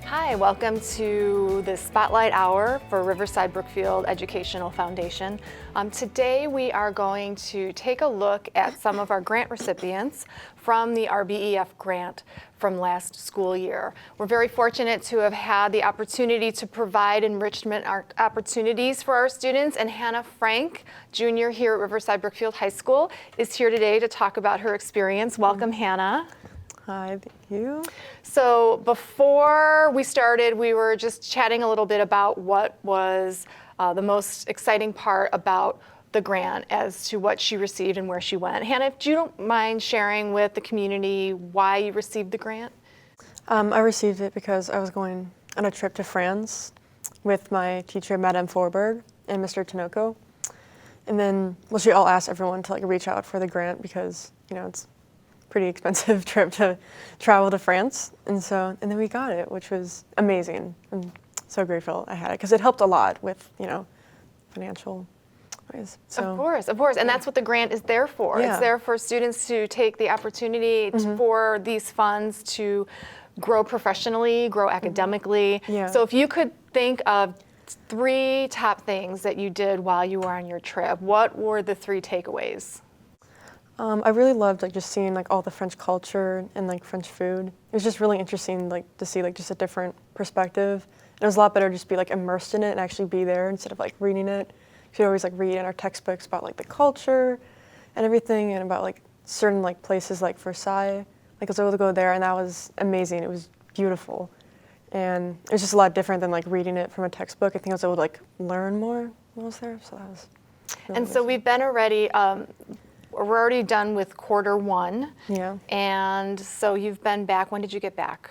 Hi, welcome to the Spotlight Hour for Riverside Brookfield Educational Foundation. Today we are going to take a look at some of our grant recipients from the RBEF grant from last school year. We're very fortunate to have had the opportunity to provide enrichment opportunities for our students, and Hannah Frank, junior here at Riverside Brookfield High School, is here today to talk about her experience. Welcome, Hannah. Hi, thank you. So before we started, we were just chatting a little bit about what was the most exciting part about the grant as to what she received and where she went. Hannah, if you don't mind sharing with the community why you received the grant? I received it because I was going on a trip to France with my teacher, Madame Forberg, and Mr. Tinoco. And then, well, she all asked everyone to reach out for the grant because, it's pretty expensive trip to travel to France, and then we got it, which was amazing. I'm so grateful I had it because it helped a lot with financial ways. So, Of course, and that's what the grant is there for. Yeah. It's there for students to take the opportunity for these funds to grow professionally, grow academically. Yeah. So if you could think of 3 top things that you did while you were on your trip, what were the 3 takeaways? I really loved just seeing all the French culture and French food. It was just really interesting to see just a different perspective. And it was a lot better to just be immersed in it and actually be there instead of reading it. You'd always read in our textbooks about the culture and everything, and about certain places like Versailles. I was able to go there, and that was amazing. It was beautiful, and it was just a lot different than reading it from a textbook. I think I was able to learn more while I was there. So that was really And so we've been already. We're already done with quarter 1. Yeah. And so you've been back. When did you get back?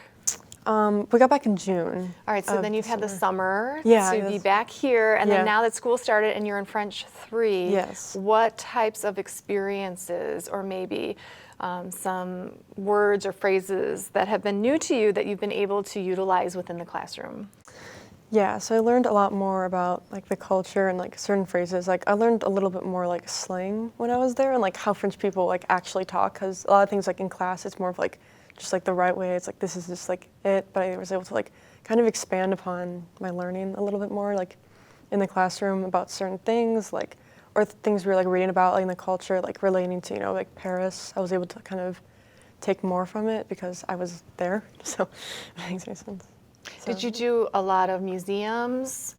We got back in June. All right, so then you've had the summer Yeah, to be back here, and then Yeah. now that school started and you're in French 3, Yes. what types of experiences or maybe some words or phrases that have been new to you that you've been able to utilize within the classroom? Yeah, so I learned a lot more about the culture and certain phrases. I learned a little bit more slang when I was there, and how French people actually talk, because a lot of things in class it's more of just the right way. It's this is just it, but I was able to kind of expand upon my learning a little bit more in the classroom about certain things or things we were reading about in the culture relating to Paris. I was able to kind of take more from it because I was there. So if that makes any sense. So. Did you do a lot of museums?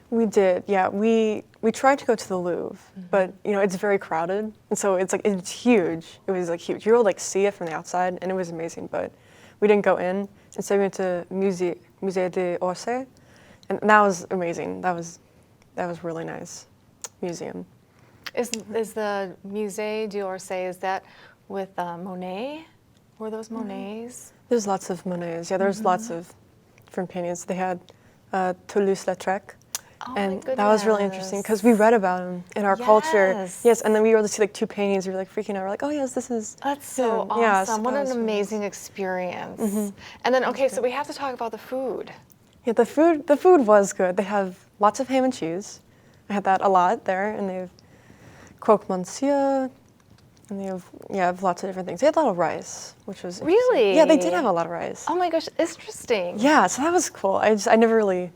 We did, yeah. We tried to go to the Louvre, but it's very crowded, and so it's it's huge. It was huge. You were able to see it from the outside, and it was amazing. But we didn't go in. Instead, we went to Musée d'Orsay, and that was amazing. That was really nice museum. Is the Musée d'Orsay, is that with Monet? Were those Monets? There's lots of Monets. Yeah, there's lots of different paintings. They had Toulouse-Lautrec. Oh, and my that was really interesting because we read about them in our culture. Yes. Yes, and then we were able to see 2 paintings. We were freaking out. We're oh yes, this is. That's so awesome. Yeah, so what an really amazing experience. And then, okay, so we have to talk about the food. Yeah, the food was good. They have lots of ham and cheese. I had that a lot there, and they have croque monsieur, and they have lots of different things. They had a lot of rice, which was Really? Yeah, they did have a lot of rice. Oh my gosh, interesting. Yeah, so that was cool. I never really,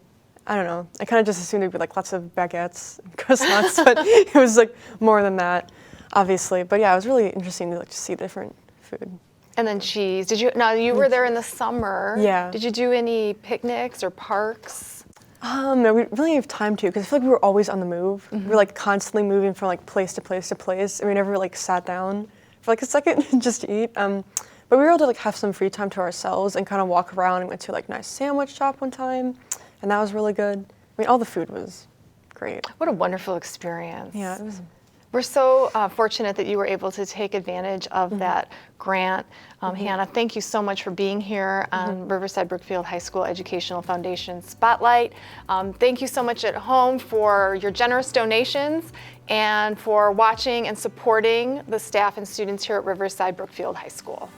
I don't know. I kind of just assumed there'd be lots of baguettes and croissants, but it was more than that, obviously. But yeah, it was really interesting to see different food. And then cheese. Now you were there in the summer. Yeah. Did you do any picnics or parks? No, we really didn't have time to, because I feel we were always on the move. We were constantly moving from place to place to place, and we never sat down for a second just to eat. But we were able to have some free time to ourselves and kind of walk around. And went to a nice sandwich shop one time, and that was really good. I mean, all the food was great. What a wonderful experience. Yeah, it was. We're so fortunate that you were able to take advantage of that grant. Hannah, thank you so much for being here on Riverside Brookfield High School Educational Foundation Spotlight. Thank you so much at home for your generous donations and for watching and supporting the staff and students here at Riverside Brookfield High School.